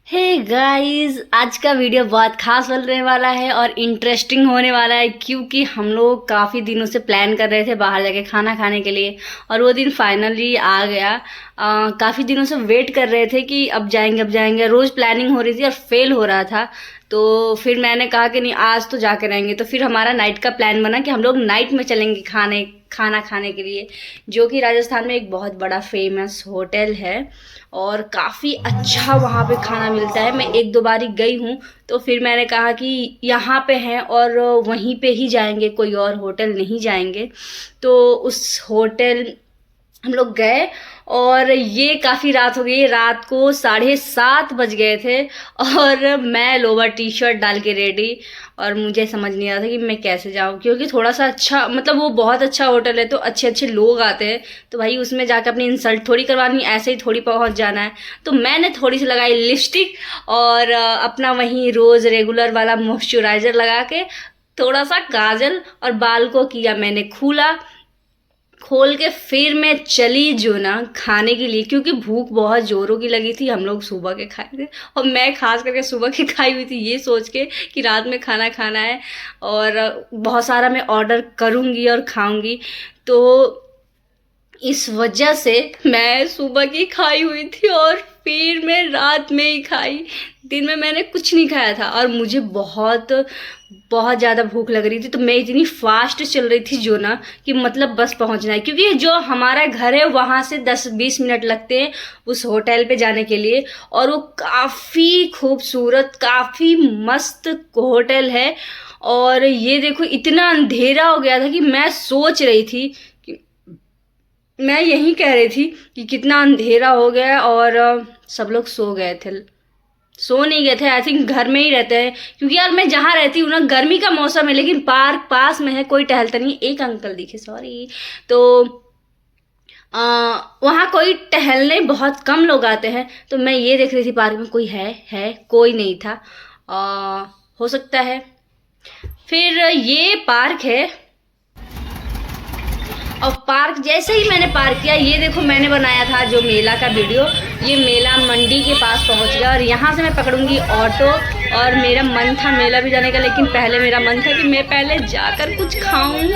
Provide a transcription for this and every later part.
Hey guys, आज का video बहुत खास बनने वाला है और इंटरेस्टिंग होने वाला है क्योंकि हम लोग काफ़ी दिनों से प्लान कर रहे थे बाहर जाके खाना खाने के लिए और वो दिन फाइनली आ गया। काफ़ी दिनों से वेट कर रहे थे कि अब जाएंगे। रोज़ प्लानिंग हो रही थी और फेल हो रहा था। तो फिर मैंने कहा कि नहीं, आज तो जाके रहेंगे। तो फिर हमारा नाइट का प्लान बना कि हम लोग नाइट में चलेंगे खाना खाने के लिए, जो कि राजस्थान में एक बहुत बड़ा फेमस होटल है और काफ़ी अच्छा वहाँ पे खाना मिलता है। मैं एक दो बार ही गई हूँ, तो फिर मैंने कहा कि यहाँ पे हैं और वहीं पे ही जाएंगे, कोई और होटल नहीं जाएंगे। तो उस होटल हम लोग गए और ये काफ़ी रात हो गई। रात को 7:30 बज गए थे और मैं लोअर टी शर्ट डाल के रेडी, और मुझे समझ नहीं आ रहा था कि मैं कैसे जाऊँ, क्योंकि थोड़ा सा अच्छा, मतलब वो बहुत अच्छा होटल है तो अच्छे अच्छे लोग आते हैं, तो भाई उसमें जाकर अपनी इंसल्ट थोड़ी करवानी, ऐसे ही थोड़ी पहुँच जाना है। तो मैंने थोड़ी सी लगाई लिपस्टिक और अपना वहीं रोज़ रेगुलर वाला मॉइस्चराइज़र लगा के, थोड़ा सा काजल, और बाल को किया मैंने खोल के फिर मैं चली जो ना खाने के लिए, क्योंकि भूख बहुत जोरों की लगी थी। हम लोग सुबह के खाए थे और मैं खास करके सुबह की खाई हुई थी, ये सोच के कि रात में खाना खाना है और बहुत सारा मैं ऑर्डर करूँगी और खाऊंगी। तो इस वजह से मैं सुबह की खाई हुई थी और फिर मैं रात में ही खाई। दिन में मैंने कुछ नहीं खाया था और मुझे बहुत बहुत ज़्यादा भूख लग रही थी, तो मैं इतनी फास्ट चल रही थी जो ना कि मतलब बस पहुंचना है, क्योंकि जो हमारा घर है वहाँ से 10-20 मिनट लगते हैं उस होटल पे जाने के लिए। और वो काफ़ी खूबसूरत, काफ़ी मस्त होटल है। और ये देखो, इतना अंधेरा हो गया था कि मैं सोच रही थी, मैं यही कह रही थी कि कितना अंधेरा हो गया और सब लोग सो गए थे। सो नहीं गए थे, आई थिंक घर में ही रहते हैं, क्योंकि यार मैं जहाँ रहती हूँ ना, गर्मी का मौसम है लेकिन पार्क पास में है, कोई टहलता नहीं। एक अंकल दिखे, सॉरी। तो वहाँ कोई टहलने बहुत कम लोग आते हैं, तो मैं ये देख रही थी पार्क में कोई है कोई नहीं था। हो सकता है। फिर ये पार्क है और पार्क जैसे ही मैंने पार्क किया, ये देखो मैंने बनाया था जो मेला का वीडियो, ये मेला मंडी के पास पहुंच गया और यहाँ से मैं पकड़ूंगी ऑटो। और मेरा मन था मेला भी जाने का, लेकिन पहले मेरा मन था कि मैं पहले जाकर कुछ खाऊं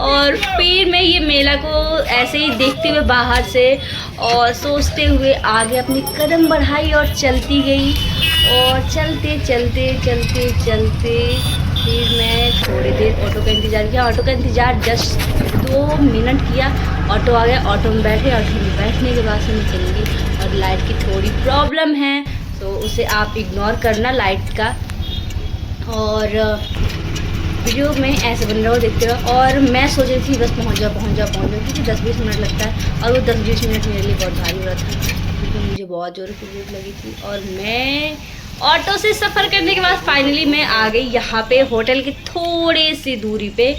और फिर मैं ये मेला को ऐसे ही देखते हुए बाहर से और सोचते हुए आगे अपनी कदम बढ़ाई और चलती गई। और चलते चलते चलते चलते फिर मैं थोड़ी देर ऑटो का इंतज़ार किया। ऑटो का इंतज़ार जस्ट 2 मिनट किया, ऑटो आ गया। ऑटो में बैठे, ऑटो में बैठने के बाद से मैं चलूँगी। और लाइट की थोड़ी प्रॉब्लम है, तो उसे आप इग्नोर करना लाइट का। और वीडियो में ऐसे बन रहा हो, देखते रहो। और मैं सोच रही थी बस पहुँच जाओ, क्योंकि 10-20 मिनट लगता है और वो 10-20 मिनट मेरे लिए बहुत भारी हो रहा था, क्योंकि मुझे बहुत ज़ोरों की भूख लगी थी। और मैं ऑटो से सफ़र करने के बाद फाइनली मैं आ गई यहाँ पे होटल की थोड़ी सी दूरी पे,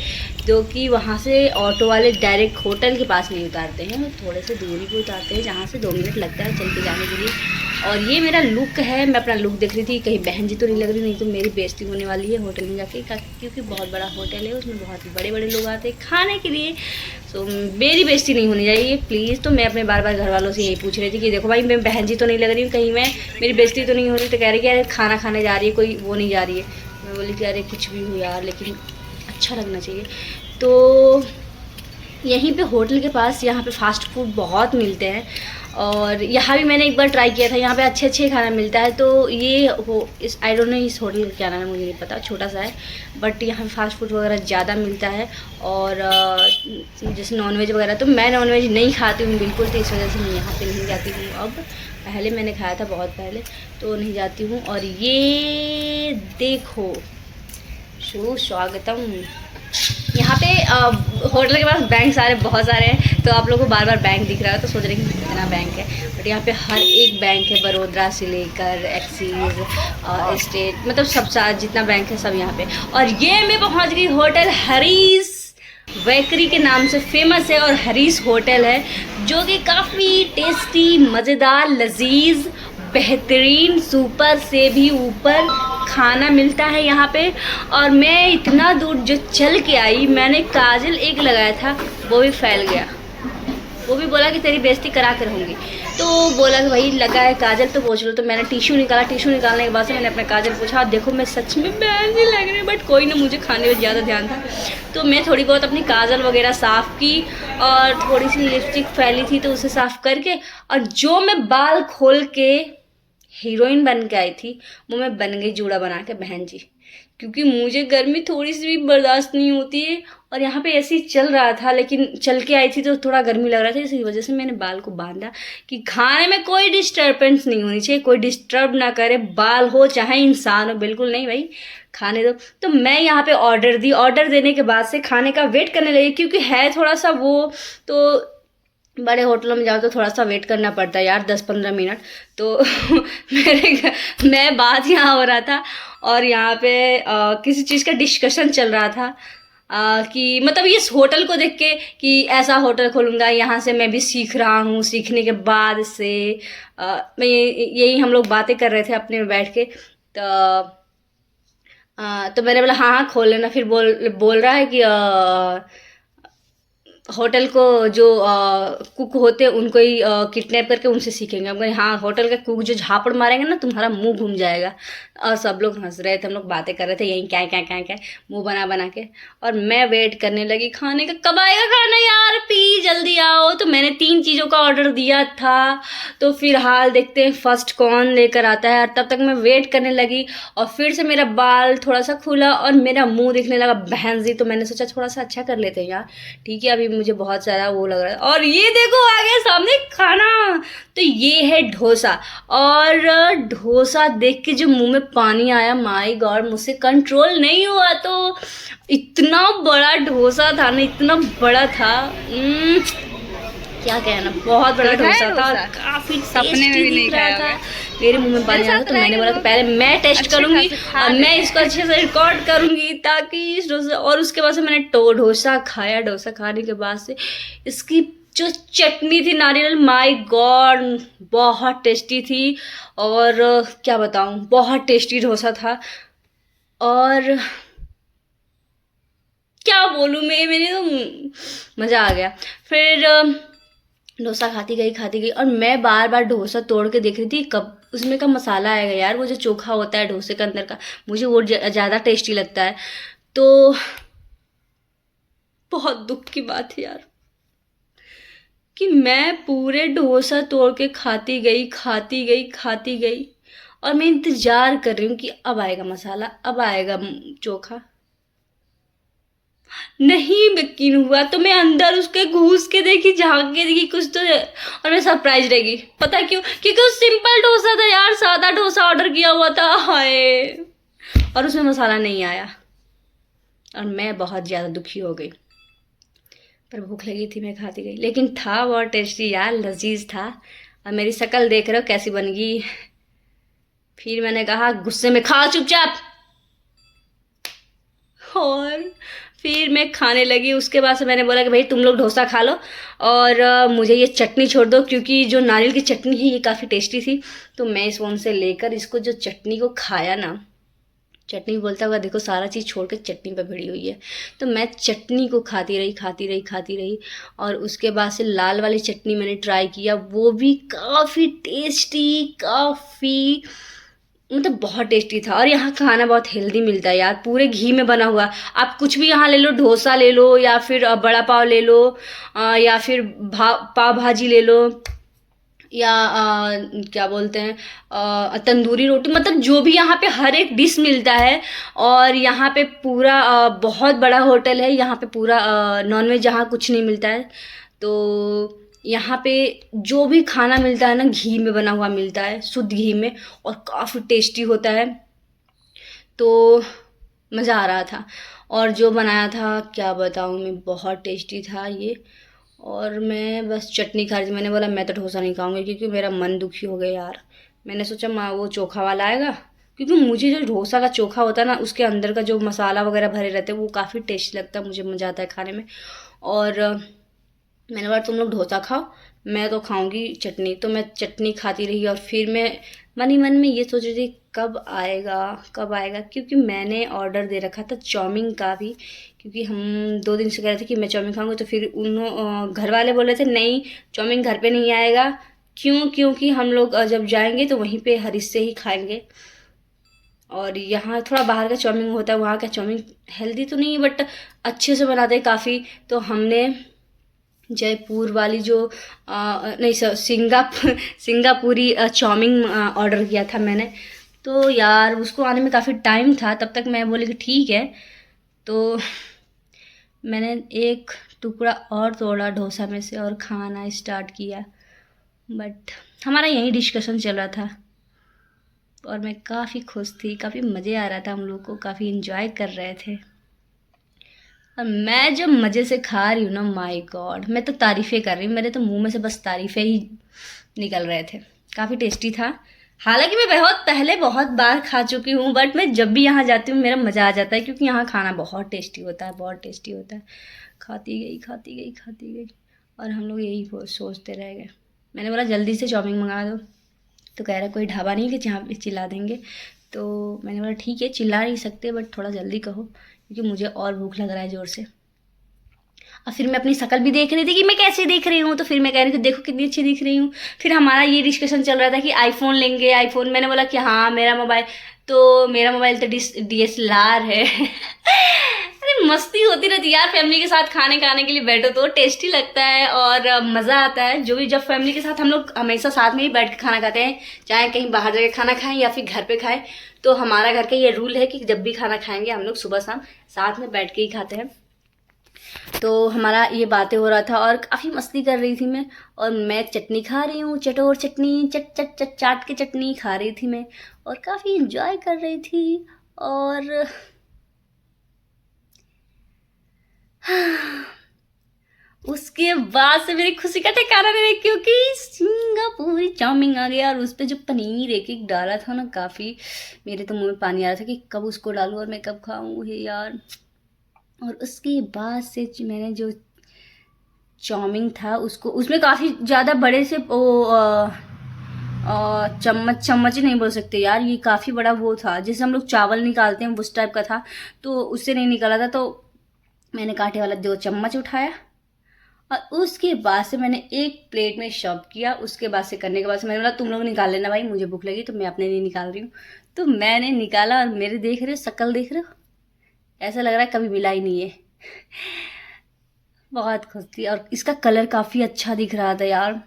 जो कि वहाँ से ऑटो वाले डायरेक्ट होटल के पास नहीं उतारते हैं, थोड़े से दूरी पे उतारते हैं, जहाँ से 2 मिनट लगता है चल के जाने के लिए। और ये मेरा लुक है, मैं अपना लुक देख रही थी कहीं बहन जी तो नहीं लग रही, नहीं तो मेरी बेइज्जती होने वाली है होटल में जाके, क्योंकि बहुत बड़ा होटल है, उसमें बहुत ही बड़े बड़े लोग आते हैं खाने के लिए। तो मेरी बेइज्जती नहीं होनी चाहिए प्लीज़। तो मैं अपने बार बार घर वालों से यही पूछ रही थी कि देखो भाई, मैं बहन जी तो नहीं लग रही हूँ, कहीं मैं मेरी बेइज्जती तो नहीं हो रही। तो कह रही कि अरे खाना खाने जा रही है, कोई वो नहीं जा रही है। मैं बोली कि अरे कुछ भी हो यार, लेकिन अच्छा लगना चाहिए। तो यहीं पे होटल के पास यहाँ पे फास्ट फूड बहुत मिलते हैं और यहाँ भी मैंने एक बार ट्राई किया था। यहाँ पे अच्छे अच्छे खाना मिलता है। तो ये इस आई डोंट नो इस होटल का क्या नाम है, मुझे नहीं पता, छोटा सा है, बट यहाँ पे फास्ट फूड वगैरह ज़्यादा मिलता है। और जैसे नॉनवेज वगैरह, तो मैं नॉनवेज नहीं खाती हूँ बिल्कुल, तो इस वजह से मैं यहाँ पे नहीं जाती हूँ अब। पहले मैंने खाया था बहुत पहले, तो नहीं जाती हूँ। और ये देखो, सुस्वागतम। यहाँ पे होटल के पास बैंक बहुत सारे हैं, तो आप लोगों को बार बार बैंक दिख रहा है तो सोच रहे हैं कि कितना बैंक है, बट यहाँ पे हर एक बैंक है, बड़ौदा से लेकर एक्सिस, स्टेट, मतलब सब जितना बैंक है सब यहाँ पे। और ये मैं पहुँच गई होटल हरीश बेकरी के नाम से फेमस है, और हरीश होटल है जो कि काफ़ी टेस्टी, मज़ेदार, लजीज, बेहतरीन, सुपर से भी ऊपर खाना मिलता है यहाँ पे। और मैं इतना दूर जो चल के आई, मैंने काजल एक लगाया था, वो भी फैल गया, वो भी बोला कि तेरी बेइज्जती करा के रहूँगी। तो बोला कि भाई लगा है काजल तो पोंछ लो। तो मैंने टिश्यू निकाला, टिश्यू निकालने के बाद से मैंने अपने काजल पोंछा। देखो मैं सच में बहन नहीं लग रही, बट कोई ना, मुझे खाने में ज़्यादा ध्यान था। तो मैं थोड़ी बहुत अपनी काजल वगैरह साफ़ की और थोड़ी सी लिपस्टिक फैली थी तो उसे साफ़ करके, और जो मैं बाल खोल के हीरोइन बन के आई थी वो मैं बन गई जूड़ा बना के बहन जी, क्योंकि मुझे गर्मी थोड़ी सी भी बर्दाश्त नहीं होती है। और यहाँ पे ऐसे ही चल रहा था, लेकिन चल के आई थी तो थोड़ा गर्मी लग रहा था, इसी वजह से मैंने बाल को बांधा कि खाने में कोई डिस्टर्बेंस नहीं होनी चाहिए, कोई डिस्टर्ब ना करे, बाल हो चाहे इंसान हो, बिल्कुल नहीं भाई, खाने दो। तो मैं यहाँ पे ऑर्डर दी, ऑर्डर देने के बाद से खाने का वेट करने लगी, क्योंकि है थोड़ा सा वो, तो बड़े होटलों में जाओ तो थोड़ा सा वेट करना पड़ता है यार, 10-15 मिनट। तो मैं बात यहाँ हो रहा था और यहाँ पे किसी चीज़ का डिस्कशन चल रहा था, कि मतलब इस होटल को देख के कि ऐसा होटल खोलूँगा, यहाँ से मैं भी सीख रहा हूँ, सीखने के बाद से मैं यही हम लोग बातें कर रहे थे अपने में बैठ के। तो मैंने बोला हाँ हाँ खोल लेना। फिर बोल रहा है कि होटल को जो कुक होते हैं उनको ही किडनैप करके उनसे सीखेंगे। हम कहें हाँ, होटल के कुक जो झापड़ मारेंगे ना तुम्हारा मुंह घूम जाएगा। और सब लोग हंस रहे थे, हम लोग बातें कर रहे थे यहीं क्या क्या क्या क्या मुंह बना बना के। और मैं वेट करने लगी खाने का, कब आएगा खाना यार, प्लीज जल्दी आओ। तो मैंने 3 चीज़ों का ऑर्डर दिया था, तो फिलहाल देखते हैं फर्स्ट कौन लेकर आता है। और तब तक मैं वेट करने लगी और फिर से मेरा बाल थोड़ा सा खुला और मेरा मुँह दिखने लगा बहन जी। तो मैंने सोचा थोड़ा सा अच्छा कर लेते हैं यार, ठीक है, अभी मुझे बहुत सारा वो लग रहा है। और ये देखो आ गया सामने खाना, तो ये है डोसा। और डोसा देख के जो मुंह में पानी आया, माय गॉड, मुझसे कंट्रोल नहीं हुआ। तो इतना बड़ा डोसा था ना, इतना बड़ा था, क्या कहना, बहुत बड़ा डोसा था, काफी सपने में भी नहीं खाया था। मेरे मुंह में पानी आ रहा, तो मैंने बोला कि पहले मैं टेस्ट करूंगी और मैं इसको अच्छे से रिकॉर्ड करूंगी ताकि इस डोसा। और उसके बाद से मैंने डोसा खाया। डोसा खाने के बाद से इसकी जो चटनी थी नारियल, माय गॉड, बहुत टेस्टी थी। और क्या बताऊं, बहुत टेस्टी डोसा था। और क्या बोलूं मैं, मैंने तो मज़ा आ गया। फिर डोसा खाती गई और मैं बार बार डोसा तोड़ के देख रही थी कब उसमें का मसाला आएगा यार, वो जो चोखा होता है डोसे के अंदर का, मुझे वो ज़्यादा टेस्टी लगता है। तो बहुत दुख की बात है यार कि मैं पूरे डोसा तोड़ के खाती गई और मैं इंतज़ार कर रही हूँ कि अब आएगा मसाला, अब आएगा चोखा। नहीं यकीन हुआ तो मैं अंदर उसके घुस के देखी, झांक के देखी कुछ तो, और मैं सरप्राइज रहेगी। पता क्यों? क्योंकि वो सिंपल डोसा था यार, सादा डोसा ऑर्डर किया हुआ था, हाय, और उसमें मसाला नहीं आया और मैं बहुत ज़्यादा दुखी हो गई। पर भूख लगी थी, मैं खाती गई, लेकिन था बहुत टेस्टी यार, लजीज था। और मेरी शक्ल देख रहे हो कैसी बन गई। फिर मैंने कहा गुस्से में खा चुपचाप, और फिर मैं खाने लगी। उसके बाद से मैंने बोला कि भाई तुम लोग डोसा खा लो और मुझे ये चटनी छोड़ दो, क्योंकि जो नारियल की चटनी है ये काफ़ी टेस्टी थी। तो मैं इस फोन से लेकर इसको जो चटनी को खाया ना, चटनी बोलता हुआ देखो सारा चीज़ छोड़ के चटनी पर भिड़ी हुई है। तो मैं चटनी को खाती रही। और उसके बाद से लाल वाली चटनी मैंने ट्राई किया, वो भी काफ़ी टेस्टी, काफ़ी मतलब बहुत टेस्टी था। और यहाँ खाना बहुत हेल्दी मिलता है यार, पूरे घी में बना हुआ। आप कुछ भी यहाँ ले लो, डोसा ले लो या फिर बड़ा पाव ले लो, या फिर पाव भाजी ले लो, या क्या बोलते हैं तंदूरी रोटी, मतलब जो भी यहाँ पे हर एक डिश मिलता है। और यहाँ पे पूरा बहुत बड़ा होटल है, यहाँ पे पूरा नॉनवेज यहाँ कुछ नहीं मिलता है। तो यहाँ पे जो भी खाना मिलता है ना, घी में बना हुआ मिलता है, शुद्ध घी में, और काफ़ी टेस्टी होता है। तो मज़ा आ रहा था। और जो बनाया था क्या बताऊँ मैं, बहुत टेस्टी था ये। और मैं बस चटनी खा रही थी। मैंने बोला मैं तो डोसा नहीं खाऊंगी, क्योंकि मेरा मन दुखी हो गया यार। मैंने सोचा माँ वो चोखा वाला आएगा, क्योंकि मुझे जो डोसा का चोखा होता है ना, उसके अंदर का जो मसाला वगैरह भरे रहते हैं वो काफ़ी टेस्टी लगता है, मुझे मज़ा आता है खाने में। और मैंने बोला तुम लोग डोसा खाओ, मैं तो खाऊंगी चटनी। तो मैं चटनी खाती रही और फिर मैं मन ही मन में ये सोच रही थी कब आएगा, क्योंकि मैंने ऑर्डर दे रखा था चाउमीन का भी, क्योंकि हम 2 दिन से कह रहे थे कि मैं चाउमीन खाऊंगी। तो फिर घर वाले बोल रहे थे नहीं चाउमीन घर पे नहीं आएगा, क्योंकि हम लोग जब जाएंगे तो वहीं पे हरीश से ही खाएंगे। और यहाँ थोड़ा बाहर का चाउमीन होता है, वहाँ का चाउमीन हेल्दी तो नहीं बट अच्छे से बनाते हैं काफ़ी। तो हमने जयपुर वाली जो नहीं सर सिंगापुरी चाउमीन ऑर्डर किया था मैंने। तो यार उसको आने में काफ़ी टाइम था, तब तक मैं बोली कि ठीक है। तो मैंने एक टुकड़ा और तोड़ा डोसा में से और खाना स्टार्ट किया। बट हमारा यही डिस्कशन चल रहा था और मैं काफ़ी खुश थी, काफ़ी मज़े आ रहा था, हम लोग को काफ़ी इन्जॉय कर रहे थे। और मैं जब मज़े से खा रही हूँ ना, माय गॉड, मैं तो तारीफ़ें कर रही हूँ, मेरे तो मुंह में से बस तारीफ़ें ही निकल रहे थे। काफ़ी टेस्टी था। हालांकि मैं बहुत पहले बहुत बार खा चुकी हूँ, बट मैं जब भी यहाँ जाती हूँ मेरा मज़ा आ जाता है, क्योंकि यहाँ खाना बहुत टेस्टी होता है, बहुत टेस्टी होता है। खाती गई खाती गई खाती गई और हम लोग यही सोचते रह गए। मैंने बोला जल्दी से चाउमीन मंगा दो, तो कह रहा कोई ढाबा नहीं कि जहाँ पे चिल्ला देंगे। तो मैंने बोला ठीक है, चिल्ला नहीं सकते बट थोड़ा जल्दी कहो, क्योंकि मुझे और भूख लग रहा है ज़ोर से। और फिर मैं अपनी शक्ल भी देख रही थी कि मैं कैसे दिख रही हूँ, तो फिर मैं कह रही थी देखो कितनी अच्छी दिख रही हूँ। फिर हमारा ये डिस्कशन चल रहा था कि आईफोन लेंगे, आईफोन। मैंने बोला कि हाँ मेरा मोबाइल तो DSLR है। अरे मस्ती होती रहती यार, फैमिली के साथ खाने खाने के लिए बैठो तो टेस्टी लगता है और मज़ा आता है। जो भी जब फैमिली के साथ हम लोग हमेशा साथ में ही बैठ के खाना खाते हैं, चाहे कहीं बाहर जाके खाना खाएं या फिर घर पे खाएं। तो हमारा घर का ये रूल है कि जब भी खाना खाएंगे हम लोग सुबह शाम साथ में बैठ के ही खाते हैं। तो हमारा ये बातें हो रहा था और काफ़ी मस्ती कर रही थी मैं। और मैं चटनी खा रही हूँ, चटोर चटनी, चट चट चट चाट के चटनी खा रही थी मैं, और काफ़ी इंजॉय कर रही थी। और उसके बाद से मेरी खुशी का ठिकाना नहीं रहा, क्योंकि सिंगापुरी चाउमीन आ गया और उस पर जो पनीर एक एक डाला था ना, काफ़ी मेरे तो मुंह में पानी आ रहा था कि कब उसको डालूं और मैं कब खाऊं हे यार। और उसके बाद से मैंने जो चाउमीन था उसको, उसमें काफ़ी ज़्यादा बड़े से वो चम्मच चम्मच ही नहीं बोल सकते यार, ये काफ़ी बड़ा वो था जिससे हम लोग चावल निकालते हैं, उस टाइप का था। तो उससे नहीं निकाला था, तो मैंने कांटे वाला 2 चम्मच उठाया और उसके बाद से मैंने एक प्लेट में शॉप किया। उसके बाद से करने के बाद से मैंने बोला तुम लोग निकाल लेना भाई, मुझे भूख लगी तो मैं अपने लिए निकाल रही हूँ। तो मैंने निकाला और मेरे देख रहे हो शक्ल, देख रहे हो, ऐसा लग रहा है कभी मिला ही नहीं है। बहुत खुश थी और इसका कलर काफ़ी अच्छा दिख रहा था यार,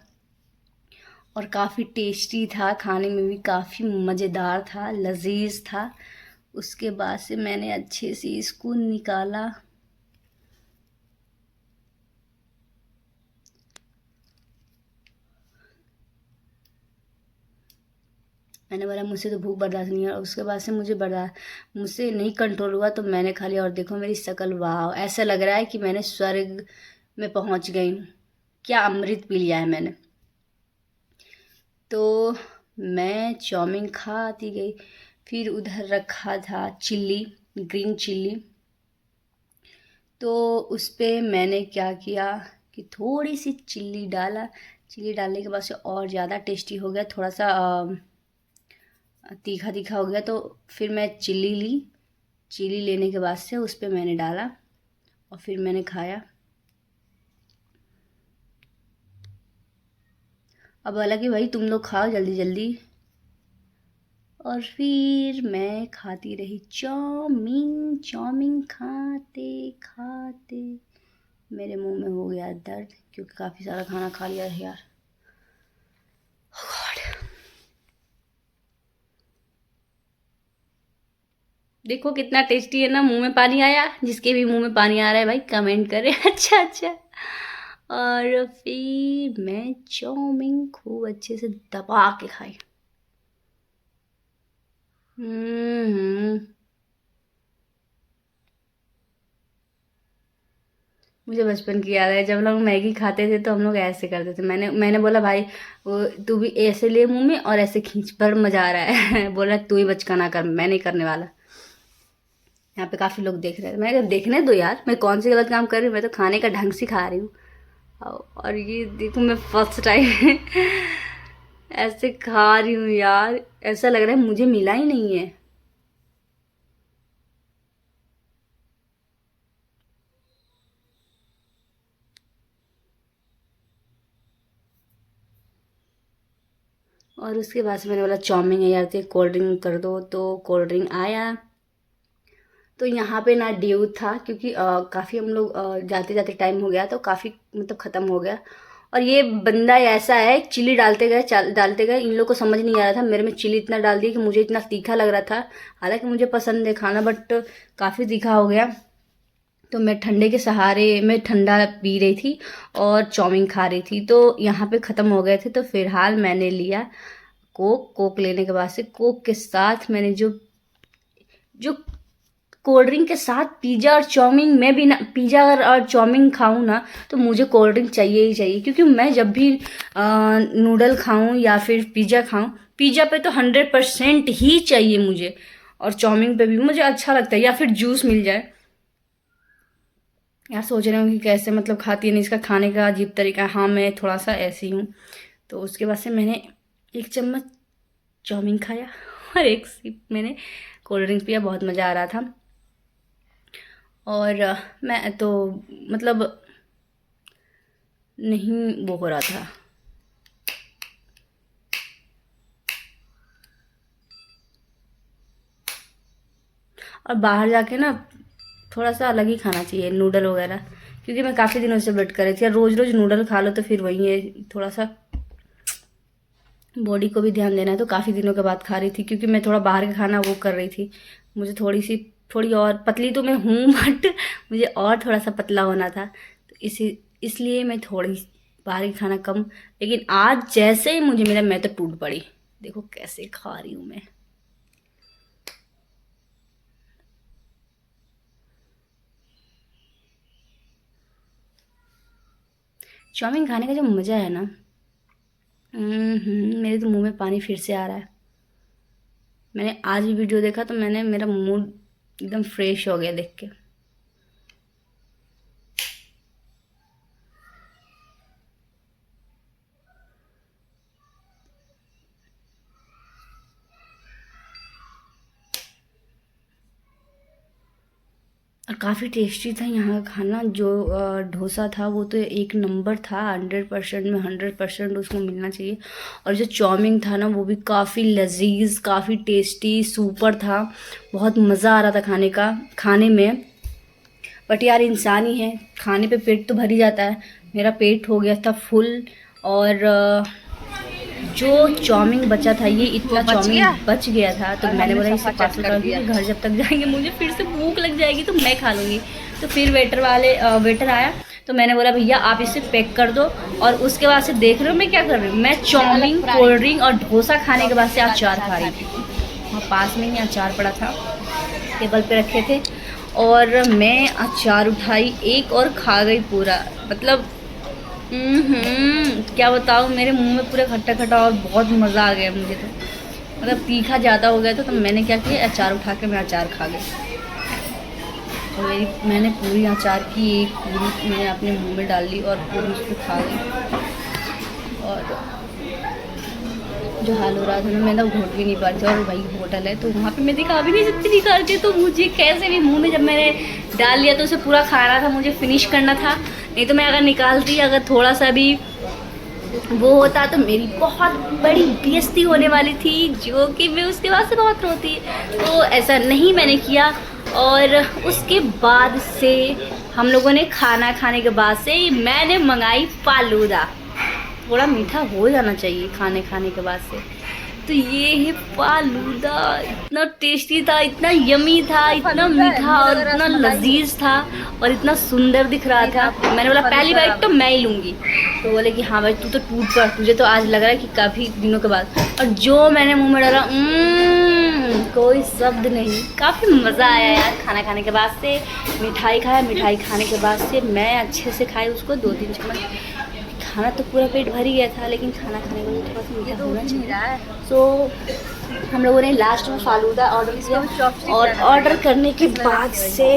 और काफ़ी टेस्टी था, खाने में भी काफ़ी मज़ेदार था, लजीज था। उसके बाद से मैंने अच्छे से इसको निकाला। मैंने बोला मुझसे तो भूख बर्दाश्त नहीं है, और उसके बाद से मुझसे नहीं कंट्रोल हुआ, तो मैंने खा लिया। और देखो मेरी शक्ल, वाह, ऐसा लग रहा है कि मैंने स्वर्ग में पहुंच गई हूँ, क्या अमृत पी लिया है मैंने। तो मैं चाउमीन खाती गई। फिर उधर रखा था चिल्ली, ग्रीन चिल्ली। तो उस पर मैंने क्या किया कि थोड़ी सी चिल्ली डाला। चिल्ली डालने के बाद से और ज़्यादा टेस्टी हो गया, थोड़ा सा तीखा तीखा हो गया। तो फिर मैं चिल्ली ली, चिल्ली लेने के बाद से उस पर मैंने डाला और फिर मैंने खाया। अब बोला कि भाई तुम लोग खाओ जल्दी जल्दी। और फिर मैं खाती रही चाउमीन, चाउमीन खाते खाते मेरे मुंह में हो गया दर्द, क्योंकि काफ़ी सारा खाना खा लिया है यार। देखो कितना टेस्टी है ना, मुंह में पानी आया। जिसके भी मुंह में पानी आ रहा है भाई कमेंट करे। अच्छा अच्छा। और फिर मैं चाउमीन खूब अच्छे से दबा के खाई। हम्म। मुझे बचपन की याद है, जब लोग मैगी खाते थे तो हम लोग ऐसे करते थे। मैंने बोला भाई वो तू भी ऐसे ले मुंह में और ऐसे खींच, पर मजा आ रहा है। बोला तू ही बचकाना कर, मैं नहीं करने वाला। यहाँ पे काफ़ी लोग देख रहे थे, मैं कहा देखने दो यार, मैं कौन सी गलत काम कर रही हूँ, मैं तो खाने का ढंग से खा रही हूँ। और ये देखो मैं फर्स्ट टाइम ऐसे खा रही हूँ यार, ऐसा लग रहा है मुझे मिला ही नहीं है। और उसके बाद से मैंने बोला चाउमीन है यार, तो कोल्ड ड्रिंक कर दो, तो कोल्ड ड्रिंक आया। तो यहाँ पे ना ड्यू था क्योंकि काफ़ी हम लोग जाते जाते टाइम हो गया, तो काफ़ी मतलब ख़त्म हो गया। और ये बंदा ऐसा है, चिली डालते गए, इन लोग को समझ नहीं आ रहा था। मेरे में चिली इतना डाल दी कि मुझे इतना तीखा लग रहा था, हालांकि मुझे पसंद है खाना, बट काफ़ी तीखा हो गया। तो मैं ठंडे के सहारे मैं ठंडा पी रही थी और चाउमीन खा रही थी, तो यहाँ पे ख़त्म हो गए थे। तो फिलहाल मैंने लिया कोक लेने के बाद से कोक के साथ मैंने जो कोल्ड ड्रिंक के साथ पिज़्ज़ा और चाउमीन, मैं भी ना पिज़्ज़ा और चाउमीन खाऊं ना तो मुझे कोल्ड ड्रिंक चाहिए ही चाहिए, क्योंकि मैं जब भी नूडल खाऊं या फिर पिज़्ज़ा खाऊं, पिज़्ज़ा पे तो 100% ही चाहिए मुझे, और चाउमीन पे भी मुझे अच्छा लगता है, या फिर जूस मिल जाए। यार सोच रहे हूँ कि कैसे मतलब खाती है नहीं, इसका खाने का अजीब तरीका। हाँ मैं थोड़ा सा ऐसी हूँ। तो उसके बाद से मैंने 1 चम्मच चाउमीन खाया और 1 सिप मैंने कोल्ड ड्रिंक पिया, बहुत मज़ा आ रहा था। और मैं तो मतलब नहीं वो हो रहा था। और बाहर जाके ना थोड़ा सा अलग ही खाना चाहिए, नूडल वगैरह, क्योंकि मैं काफ़ी दिनों से वेट कर रही थी। रोज़ रोज़ नूडल खा लो तो फिर वही है, थोड़ा सा बॉडी को भी ध्यान देना है। तो काफ़ी दिनों के बाद खा रही थी, क्योंकि मैं थोड़ा बाहर का खाना वो कर रही थी। मुझे थोड़ी और पतली तो मैं हूँ बट मुझे और थोड़ा सा पतला होना था, तो इसलिए मैं थोड़ी बाहर का खाना कम। लेकिन आज जैसे ही मुझे मिला मैं तो टूट पड़ी। देखो कैसे खा रही हूँ मैं। चाउमीन खाने का जो मज़ा है ना, मेरे तो मुंह में पानी फिर से आ रहा है। मैंने आज भी वीडियो देखा तो मेरा मूड एकदम फ्रेश हो गया देख के। और काफ़ी टेस्टी था यहाँ का खाना। जो डोसा था वो तो 1 नंबर था, 100% में 100% उसको मिलना चाहिए। और जो चाउमीन था ना वो भी काफ़ी लजीज, काफ़ी टेस्टी, सुपर था। बहुत मज़ा आ रहा था खाने में। बट यार इंसान ही है, खाने पे पेट तो भर ही जाता है। मेरा पेट हो गया था फुल। और जो चाउमीन बचा था, ये इतना चाउमीन बच गया था, तो मैंने बोला इसे पार्सल कर दिया। घर जब तक जाएंगे मुझे फिर से भूख लग जाएगी तो मैं खा लूँगी। तो फिर वेटर आया, तो मैंने बोला भैया आप इसे पैक कर दो। और उसके बाद से देख रहे हो मैं क्या कर रही हूँ, मैं चाउमीन, कोल्ड ड्रिंक और डोसा खाने के बाद से अचार खा रही थी। वहाँ पास में ही अचार पड़ा था, टेबल पे रखे थे, और मैं अचार उठाई एक और खा गई पूरा। मतलब क्या बताऊँ, मेरे मुंह में पूरा खट्टा खट्टा और बहुत मज़ा आ गया मुझे। तो मतलब तीखा ज़्यादा हो गया था, तो मैंने क्या किया, अचार उठा के मैं अचार खा गई। तो मैंने पूरी अचार की एक पूरी मैंने अपने मुंह में डाल ली और पूरी उसको खा गई। और जो हाल हो रहा था ना, मैं ना घोट भी नहीं पा रही थी। और भाई होटल है तो वहाँ पे मैं दिखा भी नहीं सकती निकाल के, तो मुझे कैसे भी मुंह में जब मैंने डाल लिया तो उसे पूरा खाना था, मुझे फिनिश करना था। नहीं तो मैं अगर निकालती, अगर थोड़ा सा भी वो होता तो मेरी बहुत बड़ी बेइज्जती होने वाली थी, जो कि मैं उसके बाद से बहुत रोती। तो ऐसा नहीं मैंने किया। और उसके बाद से हम लोगों ने खाना खाने के बाद से मैंने मंगाई फालूदा। थोड़ा मीठा हो जाना चाहिए खाने के बाद से। तो ये है फालूदा, इतना टेस्टी था, इतना यमी था, इतना मीठा और इतना लजीज था, और इतना सुंदर दिख रहा था। मैंने बोला पहली बाइट तो मैं ही लूँगी। तो बोले कि हाँ भाई तू तो टूट पड़, तुझे तो आज लग रहा है कि काफ़ी दिनों के बाद। और जो मैंने मुंह में डाला, कोई शब्द नहीं। काफ़ी मज़ा आया यार खाना खाने के बाद से। मिठाई खाया, मिठाई खाने के बाद से मैं अच्छे से खाई उसको 2-3 चम्मच। खाना तो पूरा पेट भर ही गया था, लेकिन खाना खाने में थोड़ा सा मीठा होना चाहिए। सो हम लोगों ने लास्ट में फालूदा ऑर्डर किया, और ऑर्डर करने के बाद से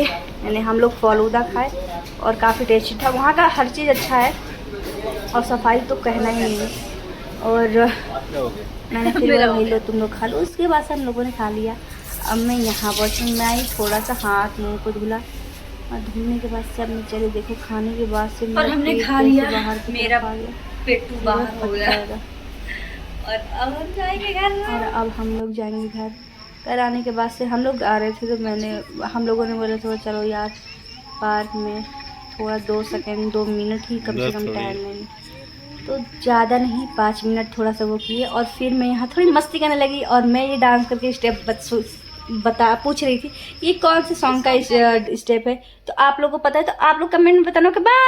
मैंने हम लोग फालूदा खाए और काफ़ी टेस्टी था। वहाँ का हर चीज़ अच्छा है, और सफाई तो कहना ही नहीं है। और मैंने फिर वही लो तुम लोग खा लो। उसके बाद से हम लोगों ने खा लिया। अब मैं यहाँ पर मैं आई, थोड़ा सा हाथ मुँह को धुला, और धुलने के बाद से अब मैं चले देखो खाने के बाद से और हमने खा लिया, बाहर मेरा पेट बाहर हो गया। और अब हम जाएंगे घर में। और अब हम लोग जाएंगे घर। घर आने के बाद से हम लोग आ रहे थे तो हम लोगों ने बोला थोड़ा चलो यार पार्क में थोड़ा 2 मिनट ही कम से कम टाइम लेंगे। तो ज़्यादा नहीं 5 मिनट थोड़ा सा वो किए और फिर मैं यहाँ थोड़ी मस्ती करने लगी। और मैं ये डांस करके स्टेप पूछ रही थी ये कौन से सॉन्ग का स्टेप है। तो आप लोगों को पता है तो आप लोग कमेंट में बताना कि